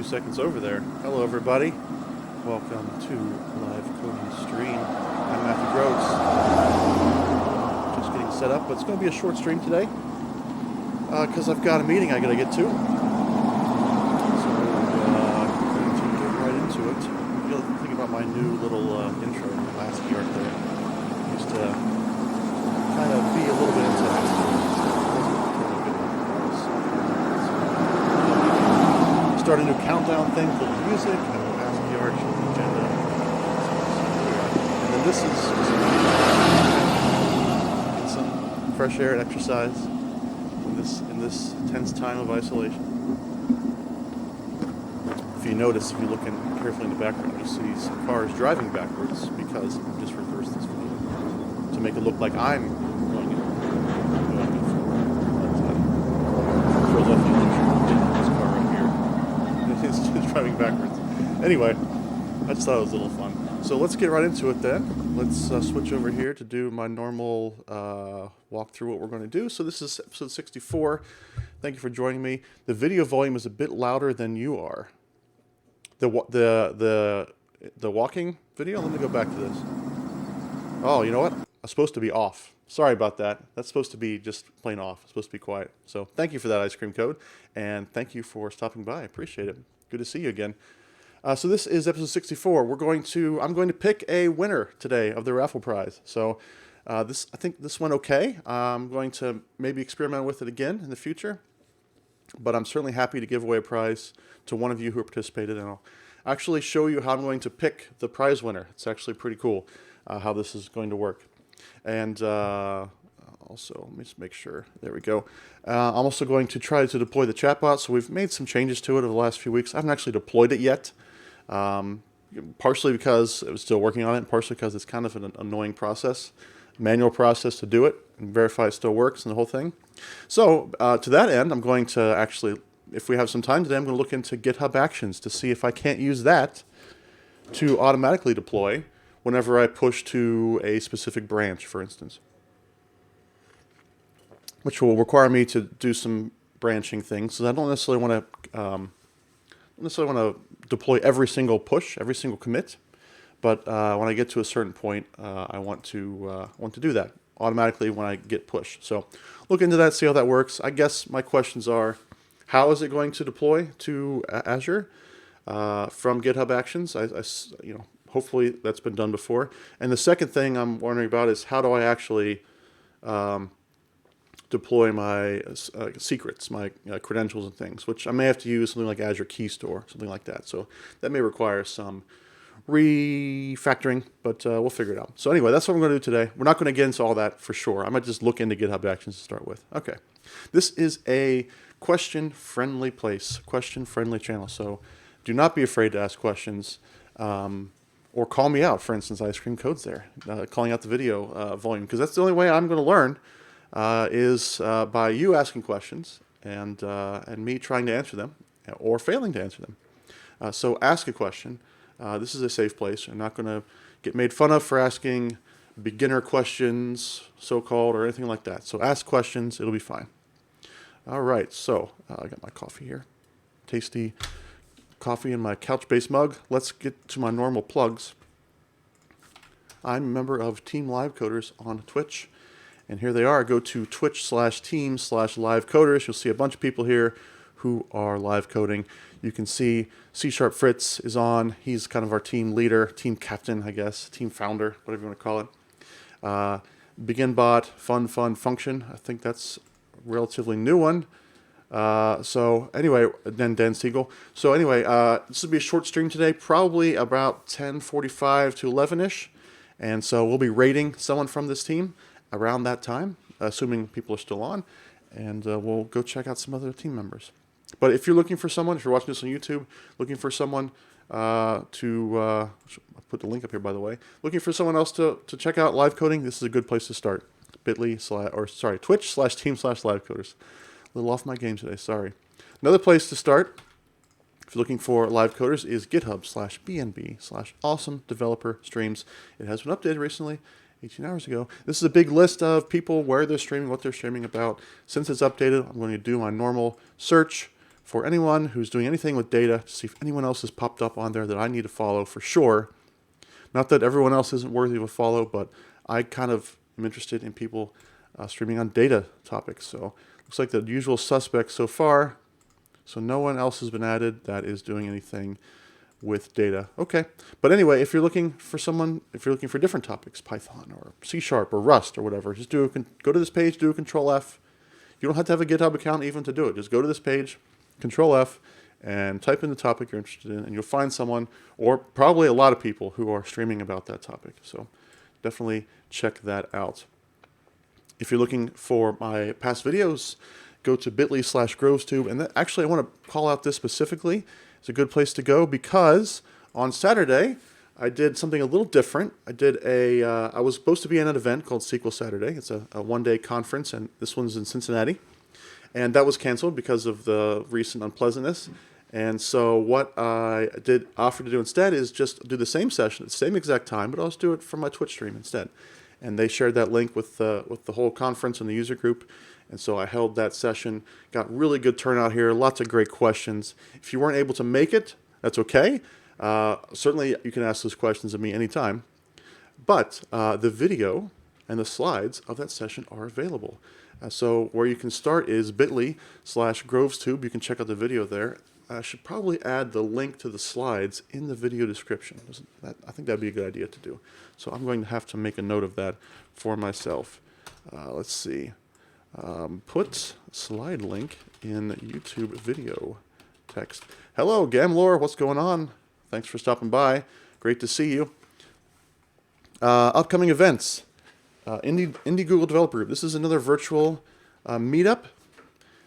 seconds over there. Hello, everybody. Welcome to Live Coding Stream. I'm Matthew Gross. Just getting set up, but it's going to be a short stream today because I've got a meeting I got to get to. So I'm going to get right into it. You got to think about my new little intro in the last year there. I used to kind of be a little bit into that. Start a new countdown thing for the music, and we'll ask the art, show the agenda. And then this is some fresh air and exercise in this tense time of isolation. If you notice, if you look carefully in the background, you'll see some cars driving backwards because I've just reversed this video to make it look like I'm going in forward. But throws off the illusion of this car right here. It's driving backwards. Anyway, I just thought it was a little fun. So let's get right into it then. Let's switch over here to do my normal walk through what we're going to do. So this is episode 64. Thank you for joining me. The video volume is a bit louder than you are. The walking video. Let me go back to this. Oh, you know what? I'm supposed to be off. Sorry about that. That's supposed to be just plain off. It's supposed to be quiet. So thank you for that ice cream code, and thank you for stopping by. I appreciate it. Good to see you again. So this is episode 64. I'm going to pick a winner today of the raffle prize. So I think this went okay. I'm going to maybe experiment with it again in the future, but I'm certainly happy to give away a prize to one of you who participated, and I'll actually show you how I'm going to pick the prize winner. It's actually pretty cool how this is going to work. And also, let me just make sure. There we go. I'm also going to try to deploy the chatbot. So we've made some changes to it over the last few weeks. I haven't actually deployed it yet, partially because I was still working on it, and partially because it's kind of an annoying process, manual process to do it and verify it still works and the whole thing. So to that end, I'm going to actually, if we have some time today, I'm going to look into GitHub Actions to see if I can't use that to automatically deploy whenever I push to a specific branch, for instance, which will require me to do some branching things. So I don't necessarily want to deploy every single push, every single commit, but when I get to a certain point, I want to do that automatically when I get push. So look into that, see how that works. I guess my questions are, how is it going to deploy to Azure from GitHub Actions? Hopefully that's been done before. And the second thing I'm wondering about is, how do I actually deploy my secrets, my credentials and things, which I may have to use something like Azure Key Store, something like that. So that may require some refactoring, but we'll figure it out. So anyway, that's what I'm going to do today. We're not going to get into all that for sure. I might just look into GitHub Actions to start with. Okay. This is a question-friendly place, question-friendly channel. So do not be afraid to ask questions. Or call me out, for instance. Ice cream codes there, calling out the video volume, because that's the only way I'm going to learn is by you asking questions and me trying to answer them or failing to answer them. So ask a question. This is a safe place. I'm not going to get made fun of for asking beginner questions, so-called, or anything like that. So ask questions. It'll be fine. All right. So I got my coffee here. Tasty coffee in my couch-based mug. Let's get to my normal plugs. I'm a member of Team Live Coders on Twitch, and here they are. Go to twitch.tv/team/livecoders. You'll see a bunch of people here who are live coding. You can see C# Fritz is on. He's kind of our team leader, team captain, I guess, team founder, whatever you want to call it. BeginBot, fun function. I think that's a relatively new one. So anyway, then Dan Siegel. So anyway, this will be a short stream today, probably about 10:45 to 11-ish. And so we'll be rating someone from this team around that time, assuming people are still on. And we'll go check out some other team members. But if you're looking for someone, if you're watching this on YouTube, looking for someone I'll put the link up here, by the way. Looking for someone else to check out live coding, this is a good place to start. Twitch.tv/team/livecoders. A little off my game today, sorry. Another place to start, if you're looking for live coders, is github.com/bnb/awesome developer streams. It has been updated recently, 18 hours ago. This is a big list of people, where they're streaming, what they're streaming about. Since it's updated, I'm going to do my normal search for anyone who's doing anything with data to see if anyone else has popped up on there that I need to follow for sure. Not that everyone else isn't worthy of a follow, but I kind of am interested in people streaming on data topics. So looks like the usual suspects so far. So no one else has been added that is doing anything with data. Okay. But anyway, if you're looking for someone, if you're looking for different topics, Python or C# or Rust or whatever, just go to this page, do a Control F. You don't have to have a GitHub account even to do it. Just go to this page, Control F, and type in the topic you're interested in, and you'll find someone, or probably a lot of people, who are streaming about that topic. So definitely check that out. If you're looking for my past videos, go to bit.ly/GrovesTube. And actually, I want to call out this specifically. It's a good place to go because on Saturday, I did something a little different. I was supposed to be in an event called SQL Saturday. It's a one-day conference, and this one's in Cincinnati. And that was canceled because of the recent unpleasantness. And so what I offer to do instead is just do the same session at the same exact time, but I'll just do it from my Twitch stream instead. And they shared that link with the whole conference and the user group. And so I held that session, got really good turnout here, lots of great questions. If you weren't able to make it, that's okay. Certainly you can ask those questions of me anytime. But the video and the slides of that session are available. So where you can start is bit.ly/GrovesTube. You can check out the video there. I should probably add the link to the slides in the video description. I think that'd be a good idea to do. So I'm going to have to make a note of that for myself. Let's see. Put slide link in YouTube video text. Hello, Gamlore. What's going on? Thanks for stopping by. Great to see you. Upcoming events. Indie Google Developer Group. This is another virtual meetup.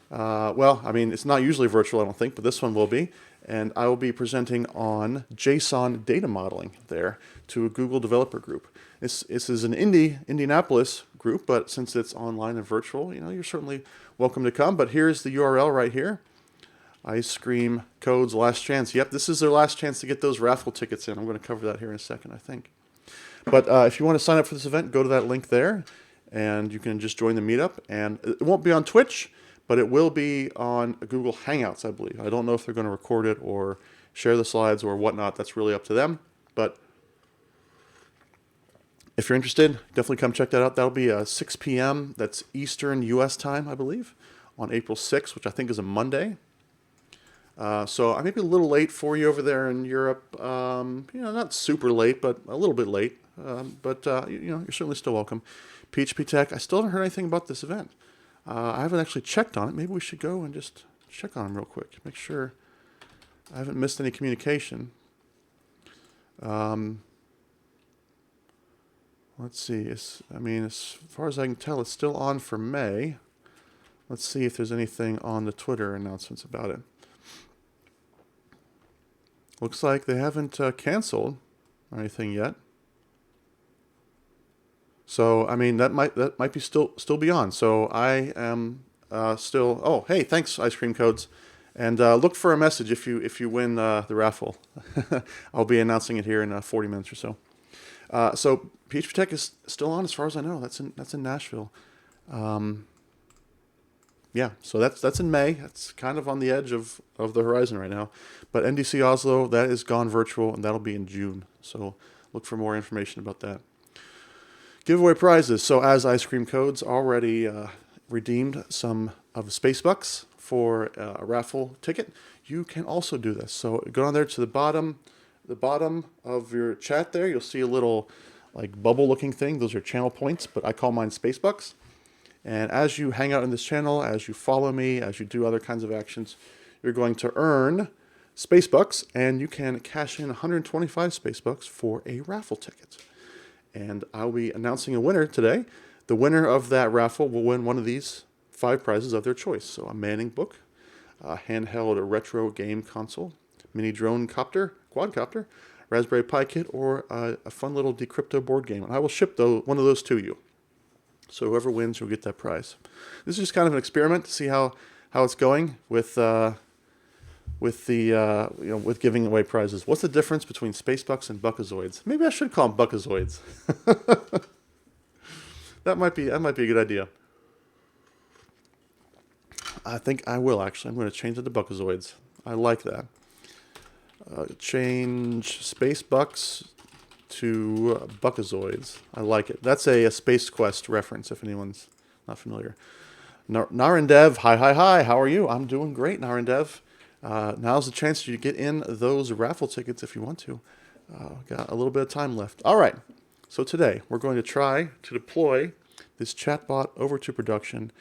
Well, I mean, it's not usually virtual, I don't think, but this one will be. And I will be presenting on JSON data modeling there to a Google Developer Group. This is an Indianapolis group, but since it's online and virtual, you're certainly welcome to come. But here's the URL right here. Ice Cream Code's last chance. Yep, this is their last chance to get those raffle tickets in. I'm going to cover that here in a second, I think. But if you want to sign up for this event, go to that link there, and you can just join the meetup. And it won't be on Twitch, but it will be on Google Hangouts, I believe. I don't know if they're going to record it or share the slides or whatnot. That's really up to them. But if you're interested, definitely come check that out. That'll be 6 p.m. That's Eastern U.S. time, I believe, on April 6th, which I think is a Monday. So I may be a little late for you over there in Europe. Not super late, but a little bit late. But you're certainly still welcome. PHP Tech, I still haven't heard anything about this event. I haven't actually checked on it. Maybe we should go and just check on them real quick. Make sure I haven't missed any communication. Let's see. As far as I can tell, it's still on for May. Let's see if there's anything on the Twitter announcements about it. Looks like they haven't canceled or anything yet. So that might be still be on. So I am still. Oh, hey, thanks, Ice Cream Codes, and look for a message if you win the raffle. I'll be announcing it here in 40 minutes or so. So PHP Tech is still on, as far as I know. That's in Nashville. Yeah, so that's in May. That's kind of on the edge of the horizon right now. But NDC Oslo, that is gone virtual, and that'll be in June. So look for more information about that. Giveaway prizes. So as Ice Cream Codes already redeemed some of the Space Bucks for a raffle ticket, you can also do this. So go down there to the bottom of your chat there. You'll see a little like bubble looking thing. Those are channel points, but I call mine Space Bucks. And as you hang out in this channel, as you follow me, as you do other kinds of actions, you're going to earn Space Bucks, and you can cash in 125 Space Bucks for a raffle ticket. And I'll be announcing a winner today. The winner of that raffle will win one of these 5 prizes of their choice. So a Manning book, a handheld retro game console, mini drone quadcopter, Raspberry Pi kit, or a fun little Decrypto board game. And I will ship one of those to you. So whoever wins, you'll get that prize. This is just kind of an experiment to see how it's going with giving away prizes. What's the difference between Space Bucks and Buckazoids? Maybe I should call them Buckazoids. That might be a good idea. I think I will, actually. I'm going to change it to Buckazoids. I like that. Change Space Bucks to Buckazoids. I like it. That's a Space Quest reference, if anyone's not familiar. Narendev, hi. How are you? I'm doing great, Narendev. Now's the chance for you to get in those raffle tickets if you want to. Got a little bit of time left. All right. So today we're going to try to deploy this chatbot over to production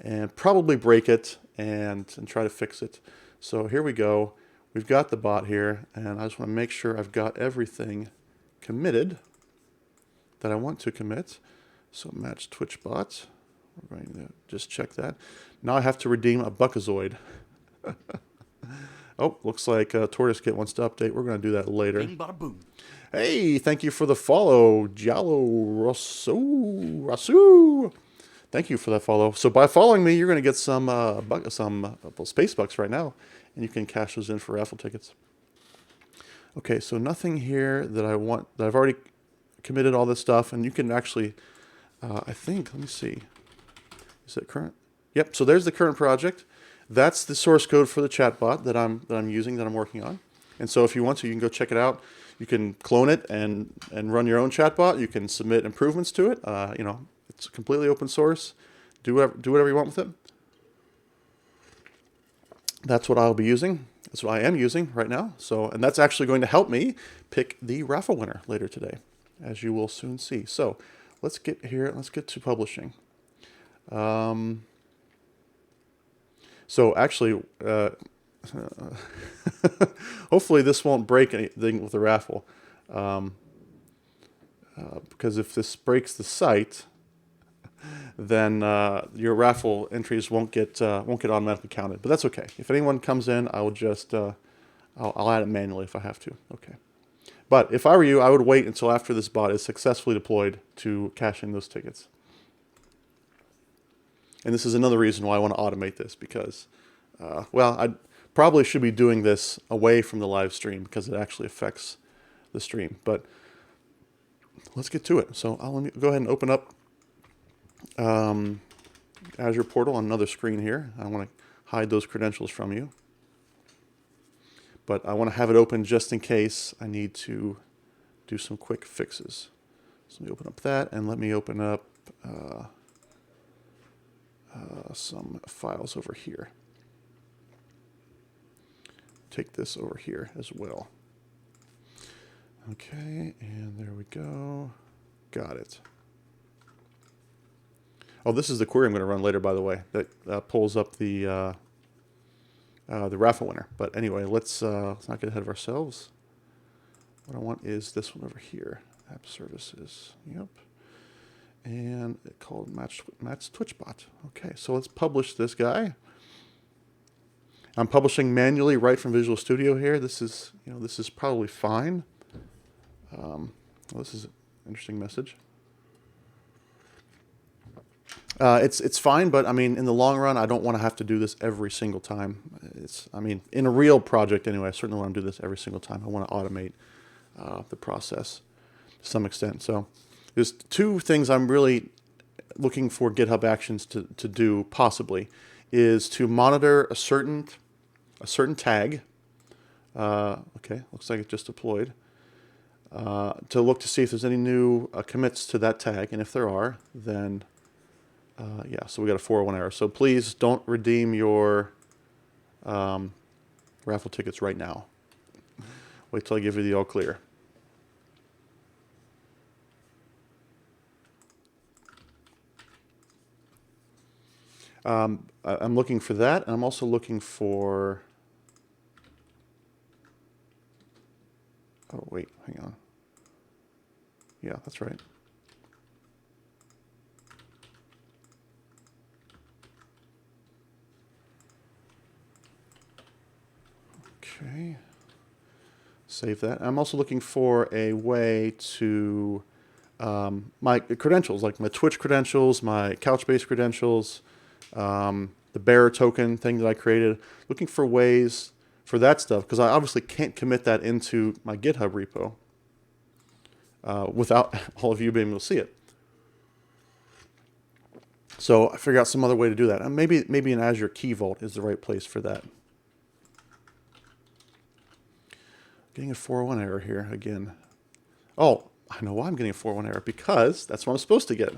and probably break it and try to fix it. So here we go. We've got the bot here, and I just want to make sure I've got everything committed that I want to commit. So match Twitch bot. We're going to just check that. Now I have to redeem a Buckazoid. Oh, looks like TortoiseKit wants to update. We're going to do that later. Bing, bada, boom. Hey, thank you for the follow, Giallo Rasu. Thank you for that follow. So by following me, you're going to get some space bucks right now, and you can cash those in for raffle tickets. Okay, so nothing here that I want. That I've already committed all this stuff, and you can actually, I think. Let me see. Is it current? Yep. So there's the current project. That's the source code for the chatbot that I'm using, that I'm working on. And so if you want to, you can go check it out. You can clone it and run your own chatbot. You can submit improvements to it. It's completely open source. Do whatever you want with it. That's what I'll be using. That's what I am using right now. So, and that's actually going to help me pick the raffle winner later today, as you will soon see. So let's get here. Let's get to publishing. So actually, hopefully this won't break anything with the raffle, because if this breaks the site, then your raffle entries won't get automatically counted. But that's okay. If anyone comes in, I will just I'll add it manually if I have to. Okay. But if I were you, I would wait until after this bot is successfully deployed to cash in those tickets. And this is another reason why I want to automate this, because, well, I probably should be doing this away from the live stream because it actually affects the stream. But let's get to it. So let me go ahead and open up Azure portal on another screen here. I want to hide those credentials from you. But I want to have it open just in case I need to do some quick fixes. So let me open up that, and let me open up some files over here. Take this over here as well. Okay, and there we go. Got it. Oh, this is the query I'm going to run later, by the way, that pulls up the raffle winner. But anyway, let's not get ahead of ourselves. What I want is this one over here, App Services. Yep. And it called Match TwitchBot. Okay, so let's publish this guy. I'm publishing manually right from Visual Studio here. This is probably fine. Well, this is an interesting message. It's fine, but I mean, in the long run, I don't want to have to do this every single time. In a real project anyway, I certainly want to do this every single time. I want to automate the process to some extent. So there's two things I'm really looking for GitHub Actions to do, possibly, is to monitor a certain tag. Okay, looks like it just deployed. To look to see if there's any new commits to that tag, and if there are, then yeah, so we got a 401 error. So please don't redeem your raffle tickets right now. Wait till I give you the all clear. I'm looking for that, and I'm also looking for... Oh, wait, hang on. Yeah, that's right. Okay. Save that. I'm also looking for a way to... my credentials, like my Twitch credentials, my Couchbase credentials, the bearer token thing that I created, looking for ways for that stuff, because I obviously can't commit that into my GitHub repo without all of you being able to see it. So I figured out some other way to do that. And maybe an Azure Key Vault is the right place for that. Getting a 401 error here again. Oh, I know why I'm getting a 401 error, because that's what I'm supposed to get.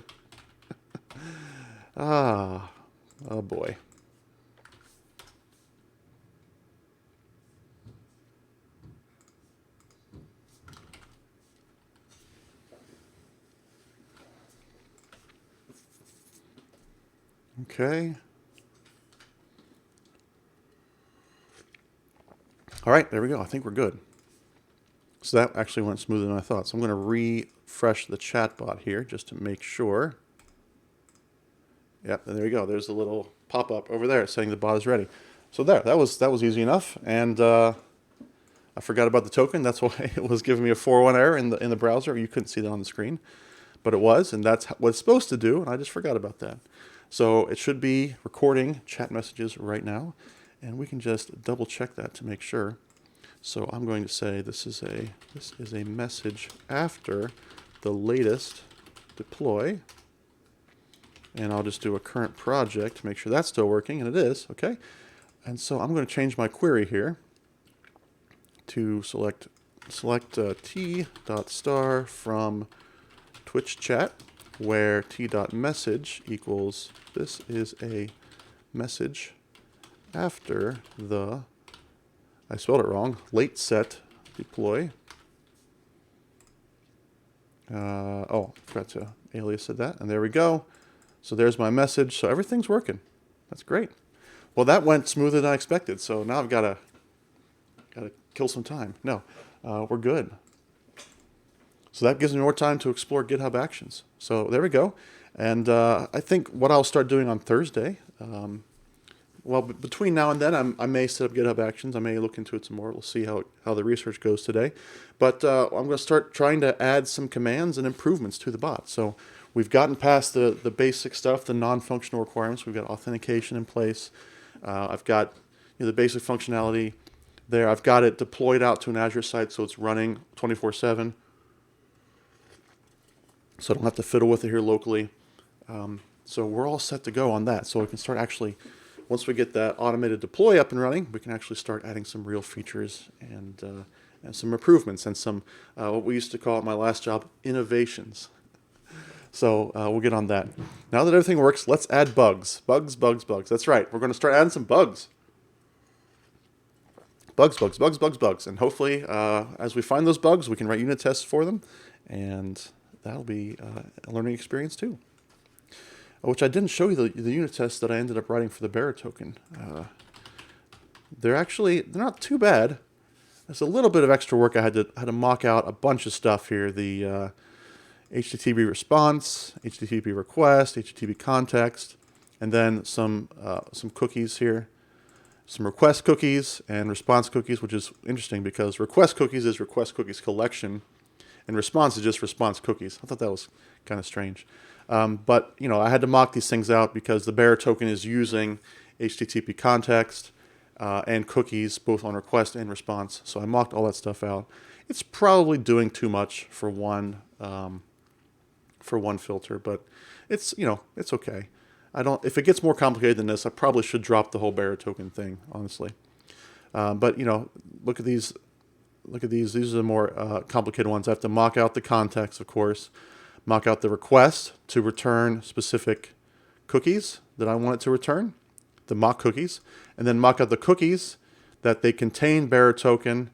Oh boy. Okay. All right, there we go. I think we're good. So that actually went smoother than I thought. So I'm going to refresh the chat bot here just to make sure. Yep, and there you go. There's a little pop-up over there saying the bot is ready. So there, that was easy enough. And I forgot about the token. That's why it was giving me a 401 error in the browser. You couldn't see that on the screen, but it was, and that's what it's supposed to do. And I just forgot about that. So it should be recording chat messages right now, and we can just double check that to make sure. So I'm going to say this is a message after the latest deploy. And I'll just do a current project to make sure that's still working, and it is, okay? And so I'm going to change my query here to select t.star from Twitch chat, where t.message equals, this is a message after the, I spelled it wrong, late set deploy. Oh, forgot to alias that, and there we go. So there's my message. So everything's working. That's great. Well, that went smoother than I expected. So now I've got to kill some time. No, we're good. So that gives me more time to explore GitHub Actions. So there we go. And I think what I'll start doing on Thursday, well, between now and then, I may set up GitHub Actions. I may look into it some more. We'll see how the research goes today. But I'm going to start trying to add some commands and improvements to the bot. So we've gotten past the basic stuff, the non-functional requirements. We've got authentication in place. I've got the basic functionality there. I've got it deployed out to an Azure site, so it's running 24/7. So I don't have to fiddle with it here locally. So we're all set to go on that. So we can start actually, once we get that automated deploy up and running, we can actually start adding some real features and some improvements and some, what we used to call at my last job, innovations. So we'll get on that. Now that everything works, let's add bugs. Bugs. That's right. We're going to start adding some bugs. Bugs. And hopefully, as we find those bugs, we can write unit tests for them. And that'll be a learning experience too. Which I didn't show you the unit tests that I ended up writing for the bearer token. They're not too bad. There's a little bit of extra work. I had to mock out a bunch of stuff here. The HTTP response, HTTP request, HTTP context, and then some cookies here. Some request cookies and response cookies, which is interesting because request cookies is request cookies collection, and response is just response cookies. I thought that was kind of strange. But I had to mock these things out because the bearer token is using HTTP context and cookies both on request and response. So I mocked all that stuff out. It's probably doing too much for one filter, but it's it's okay. If it gets more complicated than this, I probably should drop the whole bearer token thing, honestly. But look at these. These are the more complicated ones. I have to mock out the context, of course, mock out the request to return specific cookies that I want it to return, the mock cookies, and then mock out the cookies that they contain bearer token,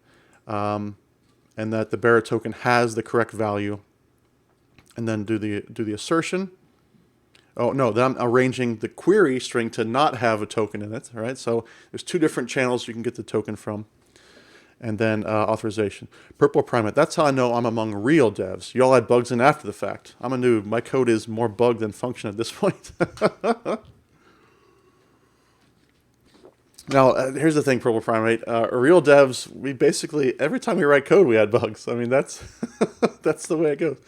and that the bearer token has the correct value, and then do the assertion. Oh no, then I'm arranging the query string to not have a token in it. All right, so there's two different channels you can get the token from. And then authorization. Purple primate. That's how I know I'm among real devs. You all add bugs in after the fact. I'm a noob. My code is more bug than function at this point. Now, here's the thing, Purple primate. Real devs, we basically, every time we write code, we add bugs. I mean, that's that's the way it goes.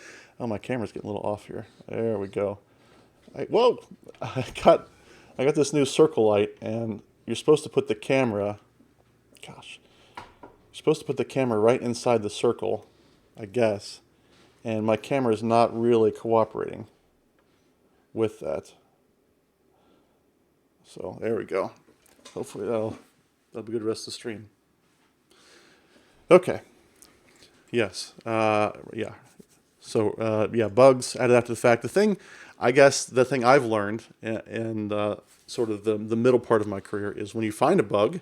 Oh, my camera's getting a little off here. There we go. Whoa! I got this new circle light, and you're supposed to put the camera. Gosh. You're supposed to put the camera right inside the circle, I guess, and my camera is not really cooperating with that. So there we go. Hopefully that'll be good rest of the stream. Okay. Yes. Yeah. So yeah, bugs added after the fact. I guess the thing I've learned in sort of the middle part of my career is when you find a bug,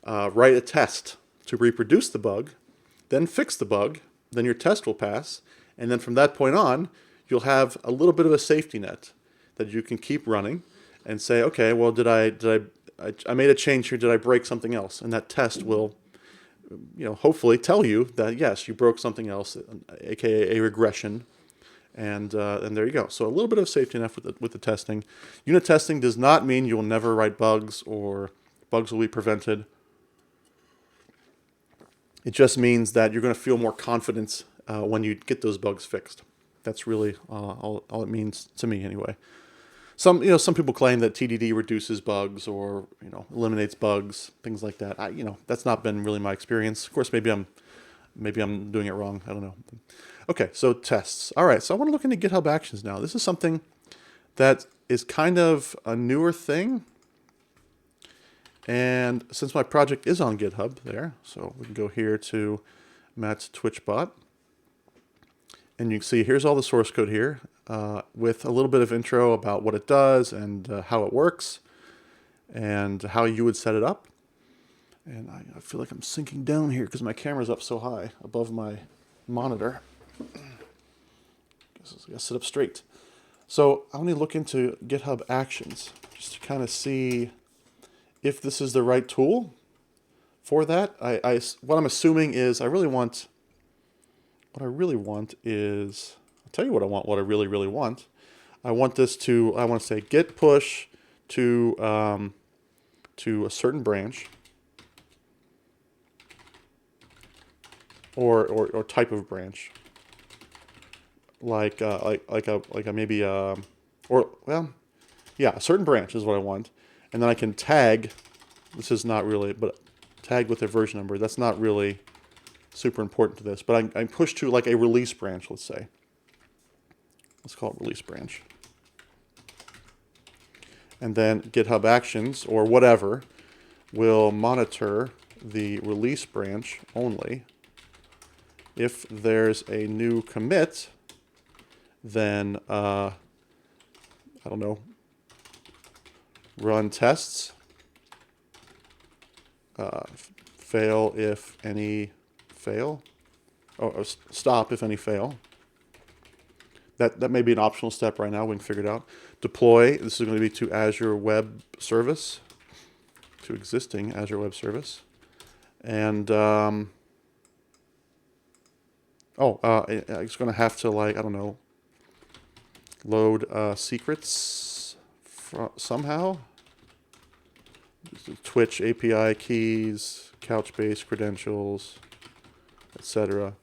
write a test to reproduce the bug, then fix the bug, then your test will pass, and then from that point on, you'll have a little bit of a safety net that you can keep running and say, okay, well, I made a change here, did I break something else? And that test will, hopefully tell you that yes, you broke something else, aka a regression, and there you go. So a little bit of safety net with the testing. Unit testing does not mean you will never write bugs or bugs will be prevented. It just means that you're going to feel more confidence when you get those bugs fixed. That's really all it means to me, anyway. Some people claim that TDD reduces bugs or eliminates bugs, things like that. That's not been really my experience. Of course, maybe I'm doing it wrong. I don't know. Okay, so tests. All right, so I want to look into GitHub Actions now. This is something that is kind of a newer thing. And since my project is on GitHub there, so we can go here to Matt's Twitch bot. And you can see here's all the source code here with a little bit of intro about what it does and how it works and how you would set it up. And I feel like I'm sinking down here because my camera's up so high above my monitor. Guess I gotta sit up straight. So I'm going to look into GitHub Actions just to kind of see if this is the right tool for that. What I'm assuming is what I really want is, I'll tell you what I want, what I really, really want. I want to say git push to a certain branch or type of branch. Like a certain branch is what I want. And then I can tag, this is not really, but tag with a version number. That's not really super important to this, but I push to like a release branch, let's say. Let's call it release branch. And then GitHub Actions or whatever will monitor the release branch only. If there's a new commit, then, I don't know, run tests, fail if any fail, or stop if any fail. That may be an optional step right now. We can figure it out. Deploy, this is going to be to Azure Web Service, to existing Azure Web Service. And, it's going to have to, like, I don't know, load secrets somehow. Twitch API keys, Couchbase credentials, etc.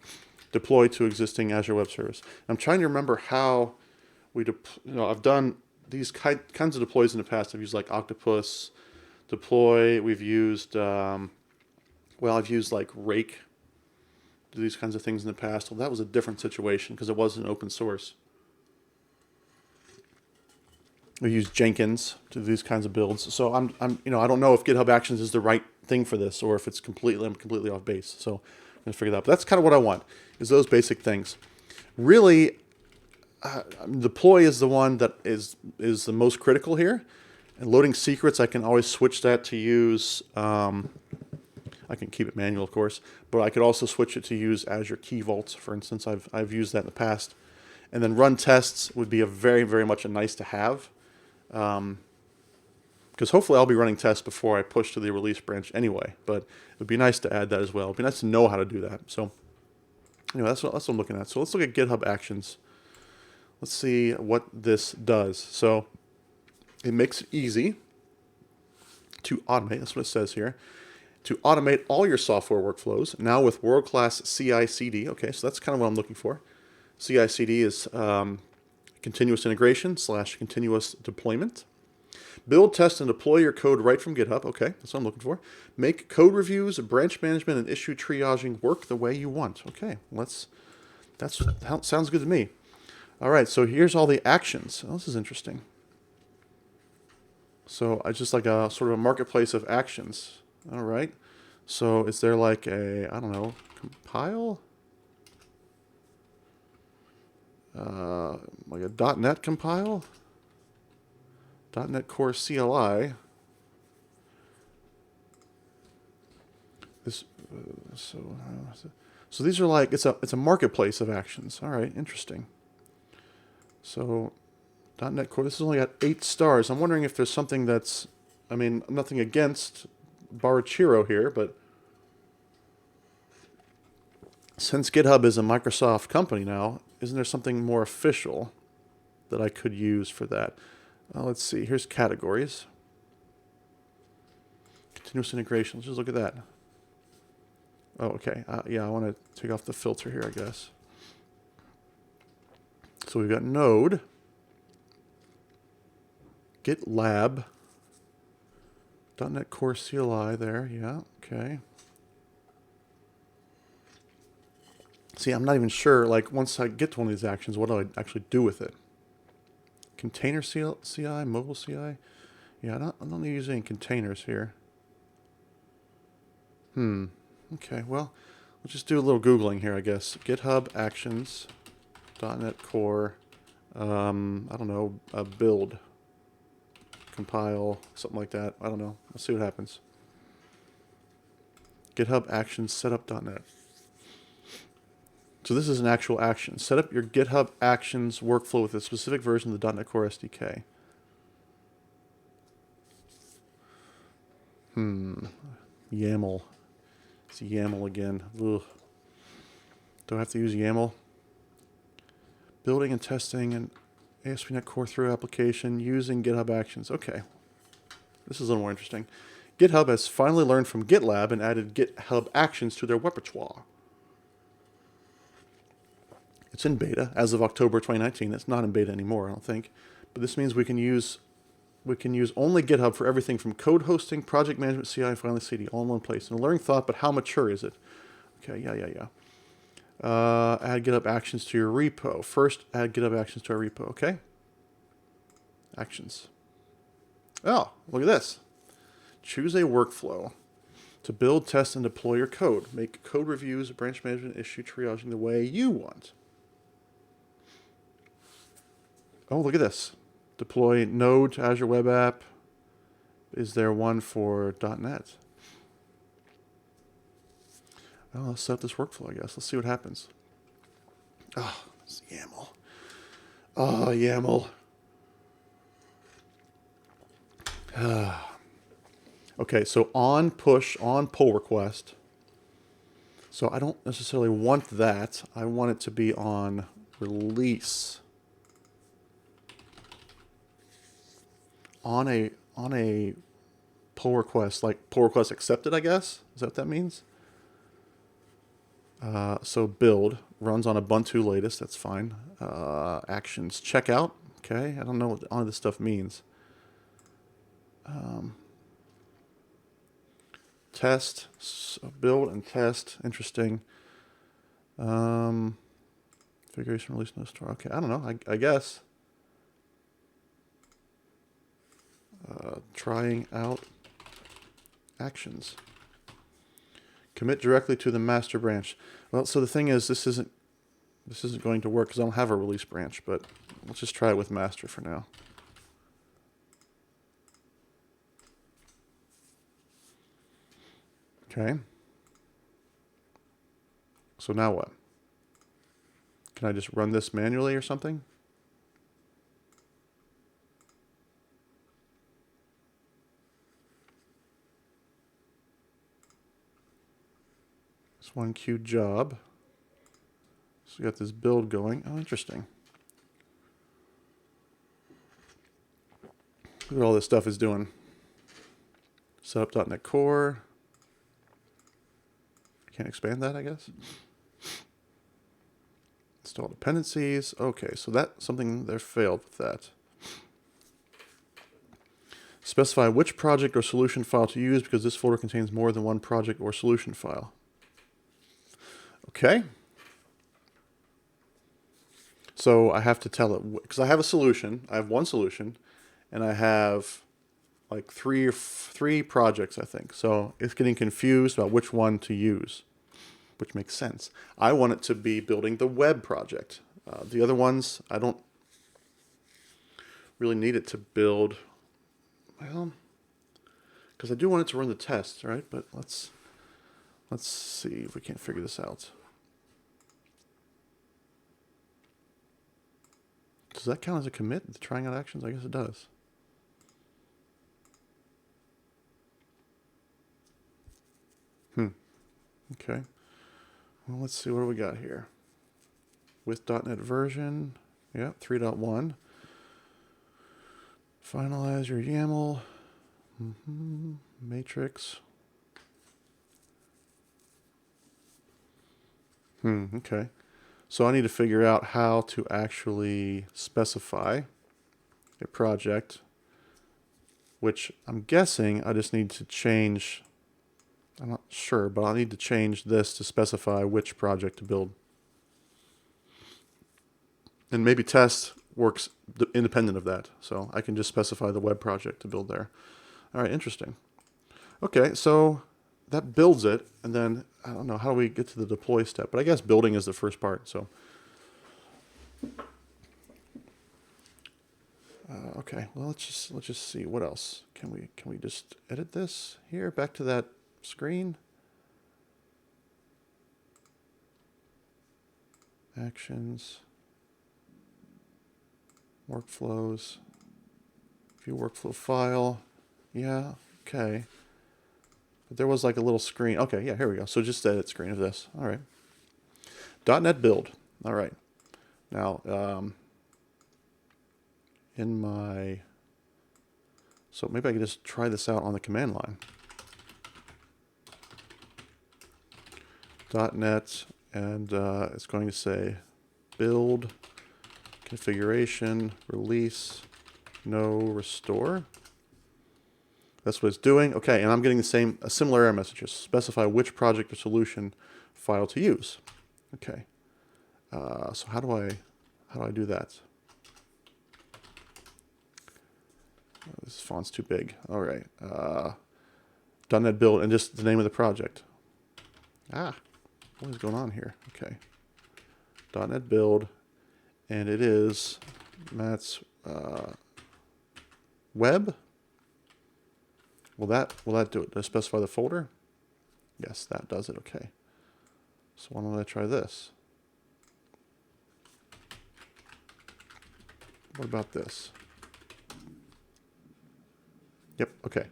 Deploy to existing Azure Web Service. I'm trying to remember how we I've done these kinds of deploys in the past. I've used like Octopus deploy. We've used I've used like Rake to do these kinds of things in the past. Well, that was a different situation because it wasn't open source. We use Jenkins to do these kinds of builds. So I don't know if GitHub Actions is the right thing for this or if I'm completely off base. So I'm going to figure that out. But that's kind of what I want, is those basic things. Really, deploy is the one that is the most critical here. And loading secrets, I can always switch that to use, I can keep it manual, of course, but I could also switch it to use Azure Key Vaults, for instance. I've used that in the past. And then run tests would be a very, very much a nice to have. Because hopefully I'll be running tests before I push to the release branch anyway, but it would be nice to add that as well. It would be nice to know how to do that. So anyway, that's what I'm looking at. So let's look at GitHub Actions. Let's see what this does. So it makes it easy to automate, that's what it says here, to automate all your software workflows, now with world-class CI/CD. Okay, so that's kind of what I'm looking for. CI/CD is continuous integration / continuous deployment. Build, test, and deploy your code right from GitHub. Okay, that's what I'm looking for. Make code reviews, branch management, and issue triaging work the way you want. Okay, that sounds good to me. All right, so here's all the actions. Oh, this is interesting. So I just like a sort of a marketplace of actions. All right. So is there like a, I don't know, compile? Like a .NET compile? .NET Core CLI. This, so these are like, it's a marketplace of actions. All right, interesting. So .NET Core, this has only got 8 stars. I'm wondering if there's something that's, I mean, nothing against Barachiro here, but since GitHub is a Microsoft company now, isn't there something more official that I could use for that? Let's see. Here's categories. Continuous integration. Let's just look at that. Oh, okay. Yeah, I want to take off the filter here, I guess. So we've got Node, GitLab, .NET Core CLI there. Yeah, okay. See, I'm not even sure, like, once I get to one of these actions, what do I actually do with it? Container CI, mobile CI? Yeah, I don't need to use any containers here. Okay, well, let's just do a little Googling here, I guess. GitHub Actions, .NET Core, I don't know, build, compile, something like that. I don't know. Let's see what happens. GitHub Actions setup.net. So this is an actual action. Set up your GitHub Actions workflow with a specific version of the .NET Core SDK. YAML. It's YAML again. Ugh. Do I have to use YAML? Building and testing an ASP.NET Core through application using GitHub Actions. Okay. This is a little more interesting. GitHub has finally learned from GitLab and added GitHub Actions to their repertoire. It's in beta as of October 2019. It's not in beta anymore, I don't think. But this means we can use only GitHub for everything from code hosting, project management, CI, and finally CD, all in one place. An alluring thought, but how mature is it? Okay, yeah. Add GitHub Actions to your repo. First, add GitHub Actions to our repo, okay? Actions. Oh, look at this. Choose a workflow to build, test, and deploy your code. Make code reviews, branch management, issue triaging the way you want. Oh, look at this. Deploy Node to Azure Web App. Is there one for .NET? Well, let's set up this workflow, I guess. Let's see what happens. Oh, it's YAML. Oh, YAML. Okay, so on push, on pull request. So I don't necessarily want that. I want it to be on release. On a pull request, like pull request accepted, I guess. Is that what that means? So build runs on Ubuntu latest. That's fine. Actions checkout. Okay, I don't know what any of this stuff means. Test, so build and test. Interesting. Configuration release no store. Okay, I don't know. I guess. Trying out actions. Commit directly to the master branch. Well, so the thing is, this isn't going to work because I don't have a release branch, but let's just try it with master for now. Okay. So now what? Can I just run this manually or something? This one queue job. So we got this build going. Oh, interesting. Look at all this stuff is doing. Setup.NET Core. Can't expand that, I guess. Install dependencies. Okay, so that's something there failed with that. Specify which project or solution file to use because this folder contains more than one project or solution file. Okay. So I have to tell it, because I have a solution. I have one solution, and I have like three projects, I think. So it's getting confused about which one to use, which makes sense. I want it to be building the web project. The other ones, I don't really need it to build, well, because I do want it to run the tests, right? But let's see if we can't figure this out. Does that count as a commit, the trying out actions? I guess it does. Okay. Well, let's see, what do we got here? With .NET version, yeah, 3.1. Finalize your YAML. Matrix. Okay. So I need to figure out how to actually specify a project, which I'm guessing I just need to change. I'm not sure, but I need to change this to specify which project to build. And maybe test works independent of that. So I can just specify the web project to build there. All right, interesting. Okay, so that builds it. And then, I don't know, how do we get to the deploy step? But I guess building is the first part. So, okay, well, let's just see. What else? Can we just edit this here? Back to that screen. Actions. Workflows. View workflow file. Yeah, okay. But there was like a little screen. Okay, yeah, here we go. So just edit screen of this. All right. .NET build. All right. Now, in my... So maybe I can just try this out on the command line. .NET, and it's going to say build, configuration, release, no restore. That's what it's doing. Okay, and I'm getting a similar error message. Just specify which project or solution file to use. Okay. So how do I do that? This font's too big. All right. .NET build and just the name of the project. What is going on here? Okay. .NET build, and it is Matt's web. Will that do it? Does it specify the folder? Yes, that does it. Okay. So why don't I try this? What about this? Yep. Okay.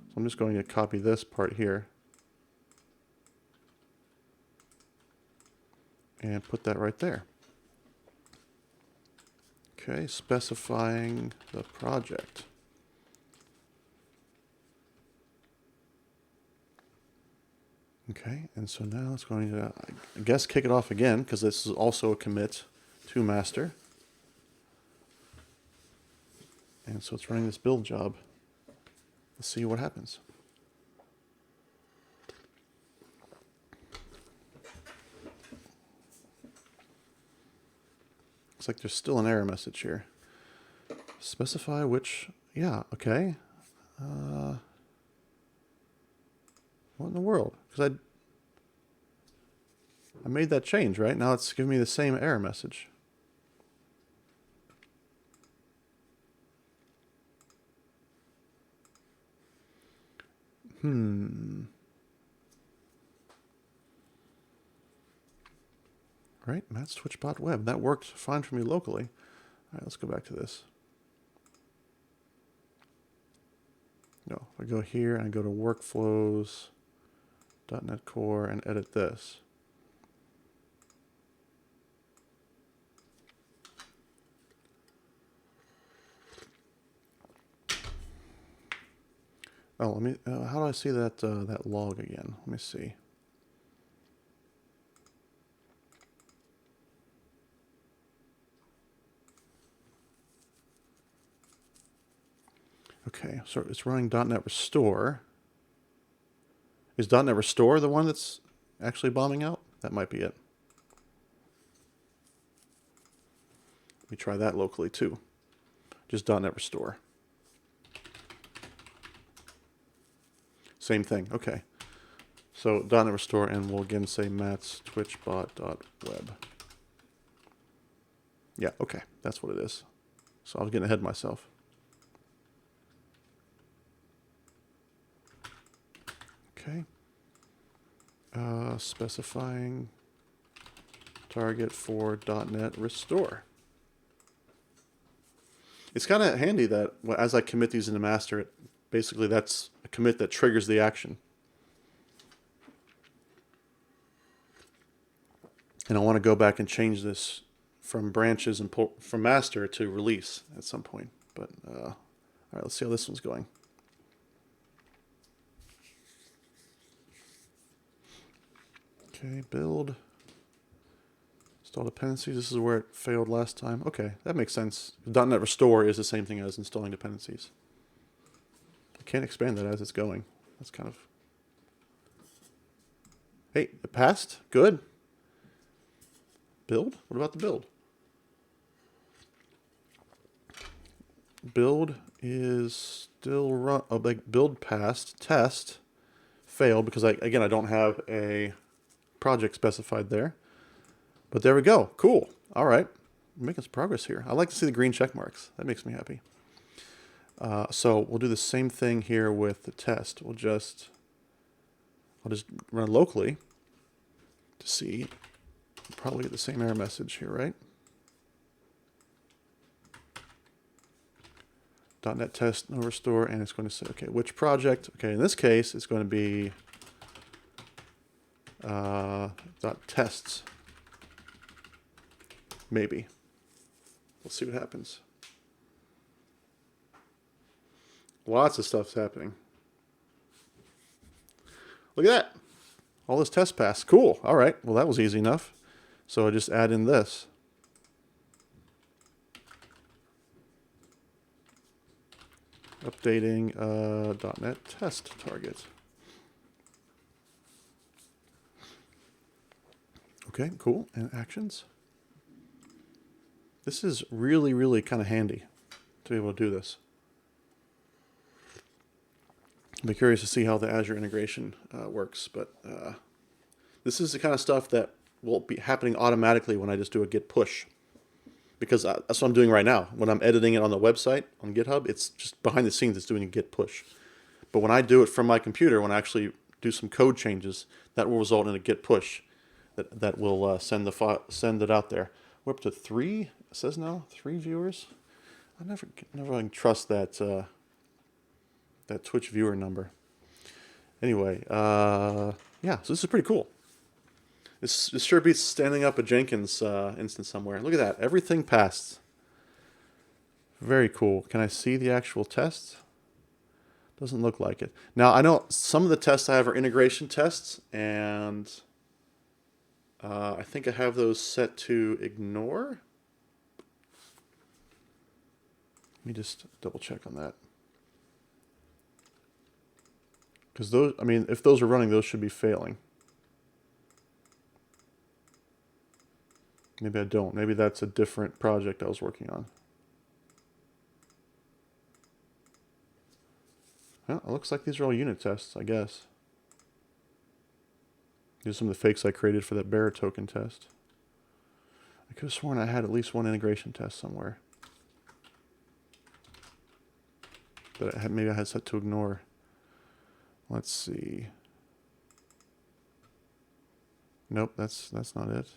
So I'm just going to copy this part here and put that right there. Okay, specifying the project. Okay, and so now it's going to, I guess, kick it off again, because this is also a commit to master. And so it's running this build job. Let's see what happens. Looks like there's still an error message here. Specify which, yeah, okay. What in the world? Because I made that change, right? Now it's giving me the same error message. Right, Matt's Twitchbot web. That worked fine for me locally. All right, let's go back to this. No, if I go here and I go to workflows, .NET Core, and edit this. Oh, let me. How do I see that that log again? Let me see. Okay, so it's running .NET Restore. Is .NET Restore the one that's actually bombing out? That might be it. Let me try that locally too. Just .NET Restore. Same thing. Okay. So .NET Restore, and we'll again say Matt's twitchbot.web. Yeah, okay. That's what it is. So I was getting ahead of myself. Okay. Specifying target for .NET Restore. It's kind of handy that as I commit these into master, basically that's a commit that triggers the action. And I want to go back and change this from branches and from master to release at some point. But all right, let's see how this one's going. Okay, build. Install dependencies. This is where it failed last time. Okay, that makes sense. .NET Restore is the same thing as installing dependencies. I can't expand that as it's going. That's kind of... Hey, it passed. Good. Build? What about the build? Build is still run. Oh, like build passed. Test failed because I don't have a project specified there. But there we go. Cool. All right. We're making some progress here. I like to see the green check marks. That makes me happy. So we'll do the same thing here with the test. I'll just run it locally to see. Probably get the same error message here, right? .NET test, no restore, and it's going to say, okay, which project? Okay, in this case, it's going to be .tests. Maybe. We'll see what happens. Lots of stuff's happening. Look at that. All this test pass. Cool. All right. Well, that was easy enough. So I just add in this. Updating .NET test target. Okay, cool. And actions. This is really, really kind of handy to be able to do this. I'll be curious to see how the Azure integration works, but this is the kind of stuff that will be happening automatically when I just do a git push. Because that's what I'm doing right now. When I'm editing it on the website, on GitHub, it's just behind the scenes, it's doing a git push. But when I do it from my computer, when I actually do some code changes, that will result in a git push that will send it out there. We're up to 3, it says now, 3 viewers. I never can trust that that Twitch viewer number. Anyway, yeah, so this is pretty cool. This sure beats standing up a Jenkins instance somewhere. Look at that. Everything passed. Very cool. Can I see the actual tests? Doesn't look like it. Now, I know some of the tests I have are integration tests, and I think I have those set to ignore. Let me just double check on that. Because those, I mean, if those are running, those should be failing. Maybe I don't. Maybe that's a different project I was working on. Well, it looks like these are all unit tests, I guess. These are some of the fakes I created for that bearer token test. I could have sworn I had at least one integration test somewhere that maybe I had set to ignore. Let's see. Nope, that's not it.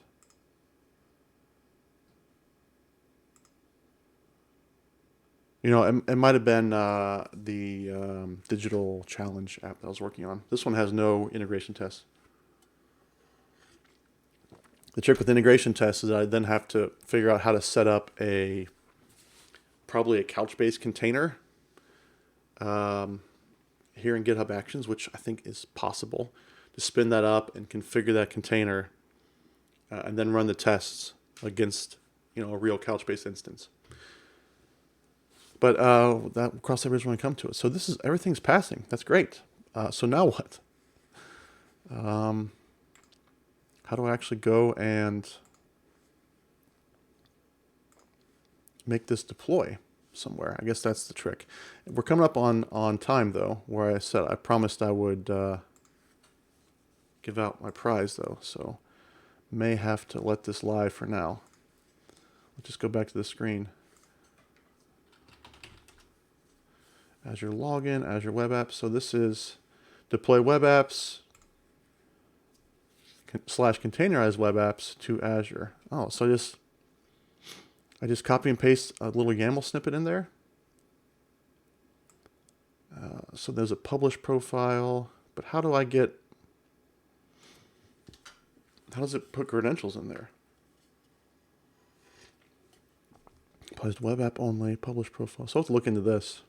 You know, it might have been the digital challenge app that I was working on. This one has no integration tests. The trick with integration tests is that I then have to figure out how to set up probably a Couchbase container here in GitHub Actions, which I think is possible, to spin that up and configure that container and then run the tests against, you know, a real Couchbase instance. But that cross that bridge when I come to it. So this is, everything's passing. That's great. So now what? How do I actually go and make this deploy? somewhere. I guess that's the trick. We're coming up on time, though, where I promised I would give out my prize, though, so may have to let this live for now. Let's just go back to the screen. Azure login, Azure web apps. So this is deploy web apps / containerized web apps to Azure. Oh, so I just copy and paste a little YAML snippet in there. So there's a publish profile, but how does it put credentials in there? Post web app only, publish profile. So I'll have to look into this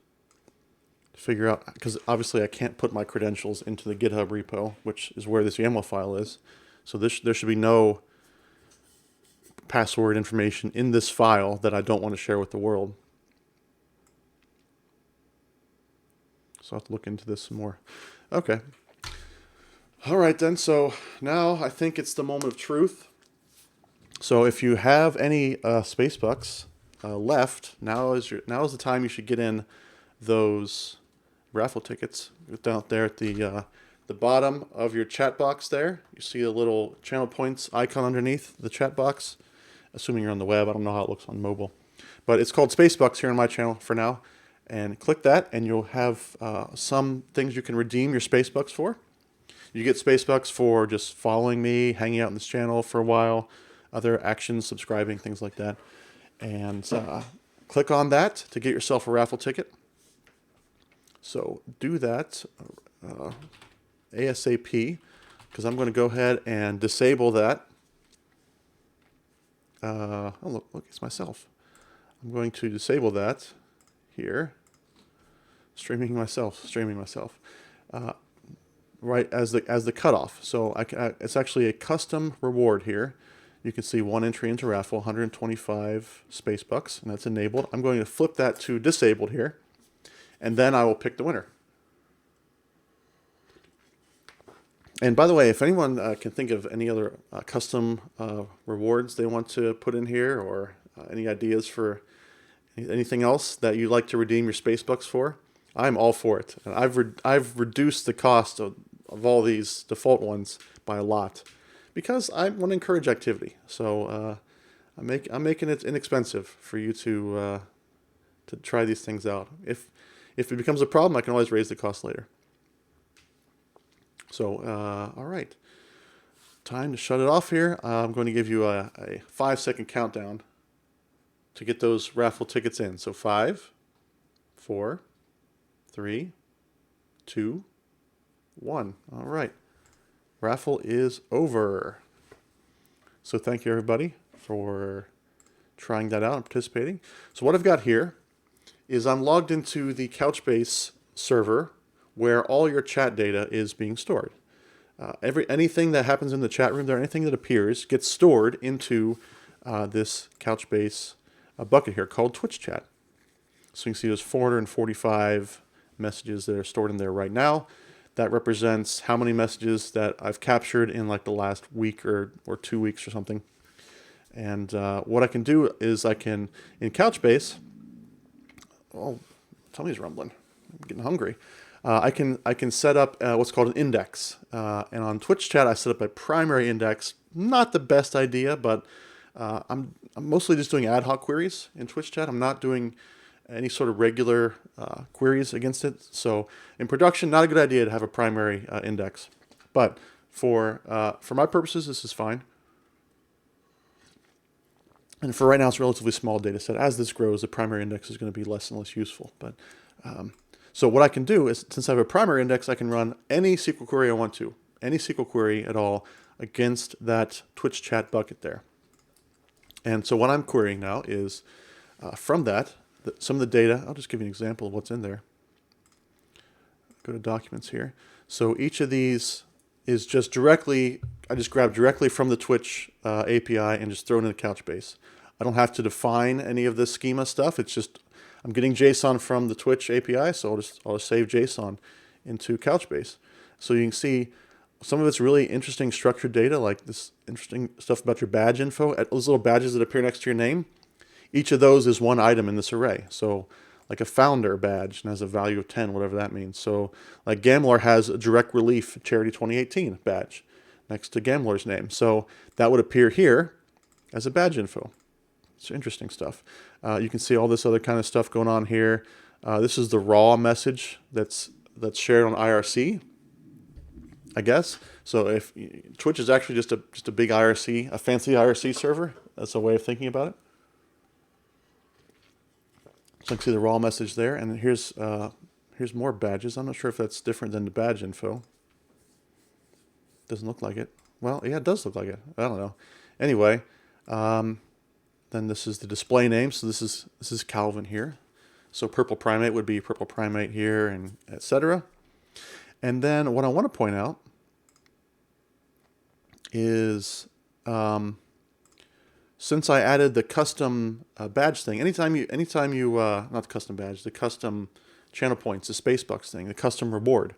to figure out, because obviously I can't put my credentials into the GitHub repo, which is where this YAML file is. So there should be no password information in this file that I don't want to share with the world. So I'll have to look into this some more. Okay. All right then, so now I think it's the moment of truth. So if you have any space bucks left, now is the time you should get in those raffle tickets. Down there at the bottom of your chat box there, you see a little channel points icon underneath the chat box. Assuming you're on the web, I don't know how it looks on mobile. But it's called Spacebucks here on my channel for now. And click that, and you'll have some things you can redeem your Spacebucks for. You get Spacebucks for just following me, hanging out in this channel for a while, other actions, subscribing, things like that. And click on that to get yourself a raffle ticket. So do that ASAP, because I'm going to go ahead and disable that. Oh, look, it's myself. I'm going to disable that here. Streaming myself. Right as the cutoff. So it's actually a custom reward here. You can see one entry into raffle, 125 space bucks, and that's enabled. I'm going to flip that to disabled here, and then I will pick the winner. And by the way, if anyone can think of any other custom rewards they want to put in here, or any ideas for anything else that you'd like to redeem your Spacebucks for, I'm all for it. And I've reduced the cost of all these default ones by a lot, because I want to encourage activity. So I'm making it inexpensive for you to try these things out. If it becomes a problem, I can always raise the cost later. So, all right. Time to shut it off here. I'm going to give you a 5-second countdown to get those raffle tickets in. So 5, 4, 3, 2, 1. All right. Raffle is over. So thank you, everybody, for trying that out and participating. So what I've got here is I'm logged into the Couchbase server where all your chat data is being stored. Anything that happens in the chat room there, anything that appears, gets stored into this Couchbase bucket here called Twitch chat. So you can see there's 445 messages that are stored in there right now. That represents how many messages that I've captured in like the last week or 2 weeks or something. And what I can do is I can, in Couchbase, oh, tummy's rumbling. I'm getting hungry. I can set up what's called an index. And on Twitch chat, I set up a primary index. Not the best idea, but I'm mostly just doing ad hoc queries in Twitch chat. I'm not doing any sort of regular queries against it. So in production, not a good idea to have a primary index. But for my purposes, this is fine. And for right now, it's a relatively small data set. As this grows, the primary index is going to be less and less useful. But so what I can do is, since I have a primary index, I can run any SQL query I want to, any SQL query at all against that Twitch chat bucket there. And so what I'm querying now is from that, some of the data. I'll just give you an example of what's in there. Go to documents here. So each of these is just directly, I just grab directly from the Twitch API and just throw it into Couchbase. I don't have to define any of this schema stuff. It's just, I'm getting JSON from the Twitch API, so I'll just save JSON into Couchbase. So you can see some of it's really interesting structured data, like this interesting stuff about your badge info. Those little badges that appear next to your name. each of those is one item in this array. So like a founder badge and has a value of 10, whatever that means. So like Gambler has a Direct Relief Charity 2018 badge next to Gambler's name. So that would appear here as a badge info. It's interesting stuff. You can see all this other kind of stuff going on here. This is the raw message that's shared on IRC, I guess. So if Twitch is actually just a big IRC, a fancy IRC server, that's a way of thinking about it. So you can see the raw message there, and here's more badges. I'm not sure if that's different than the badge info. Doesn't look like it. Well, yeah, it does look like it. I don't know. Anyway, then this is the display name. So this is Calvin here. So Purple Primate would be Purple Primate here, and etc. And then what I want to point out is since I added the custom badge thing, anytime you not the custom badge, the custom channel points, the Spacebucks thing, the custom reward,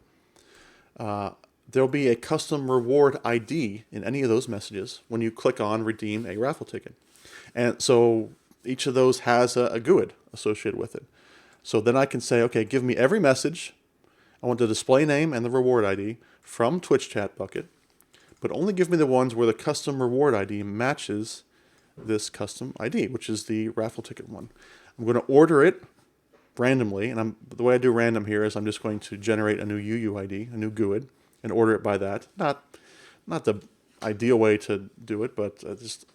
there'll be a custom reward ID in any of those messages when you click on redeem a raffle ticket. And so each of those has a GUID associated with it. So then I can say, okay, give me every message. I want the display name and the reward ID from Twitch chat bucket, but only give me the ones where the custom reward ID matches this custom ID, which is the raffle ticket one. I'm going to order it randomly, and the way I do random here is I'm just going to generate a new UUID, a new GUID, and order it by that. Not the ideal way to do it, but just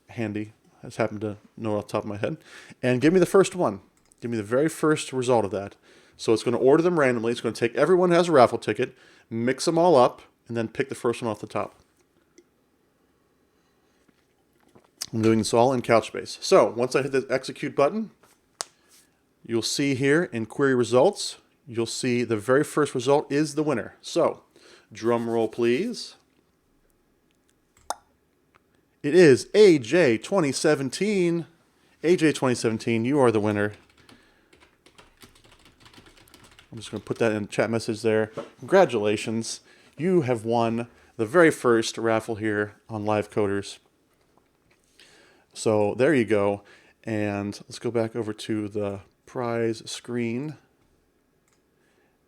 handy. I just happen to know off the top of my head. And give me the first one. Give me the very first result of that. So it's going to order them randomly. It's going to take everyone who has a raffle ticket, mix them all up, and then pick the first one off the top. I'm doing this all in Couchbase. So once I hit the execute button, you'll see here in query results, you'll see the very first result is the winner. So drum roll, please. It is AJ 2017. AJ 2017, you are the winner. I'm just going to put that in chat message there. Congratulations. You have won the very first raffle here on Live Coders. So there you go. And let's go back over to the prize screen.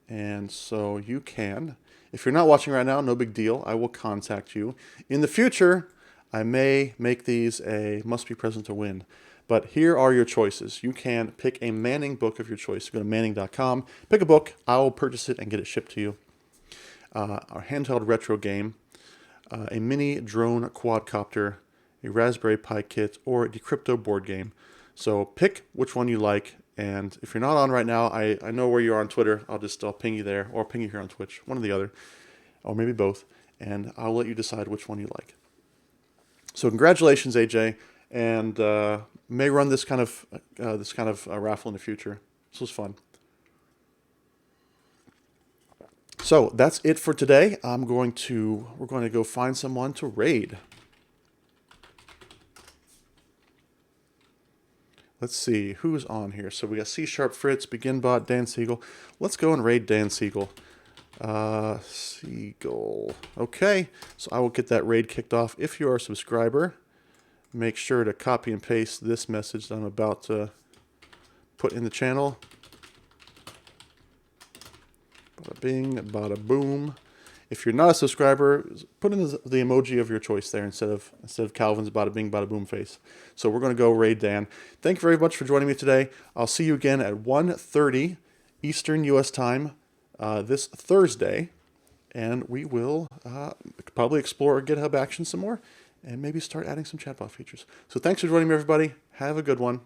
And so you can, if you're not watching right now, no big deal. I will contact you. In the future, I may make these a must be present to win. But here are your choices. You can pick a Manning book of your choice. Go to manning.com, pick a book. I will purchase it and get it shipped to you. Our handheld retro game, a mini drone quadcopter, a Raspberry Pi kit, or a Decrypto board game. So pick which one you like. And if you're not on right now, I know where you are on Twitter. I'll ping you there, or ping you here on Twitch, one or the other, or maybe both. And I'll let you decide which one you like. So congratulations, AJ, and may run this kind of raffle in the future. This was fun. So that's it for today. We're going to go find someone to raid. Let's see who's on here. So we got C# Fritz, BeginBot, Dan Siegel. Let's go and raid Dan Siegel. Siegel. Okay, so I will get that raid kicked off. If you are a subscriber, make sure to copy and paste this message that I'm about to put in the channel. Bada bing, bada boom. If you're not a subscriber, put in the emoji of your choice there instead of Calvin's bada bing, bada boom face. So we're going to go raid Dan. Thank you very much for joining me today. I'll see you again at 1:30 Eastern U.S. time this Thursday, and we will probably explore GitHub Actions some more and maybe start adding some chatbot features. So thanks for joining me, everybody. Have a good one.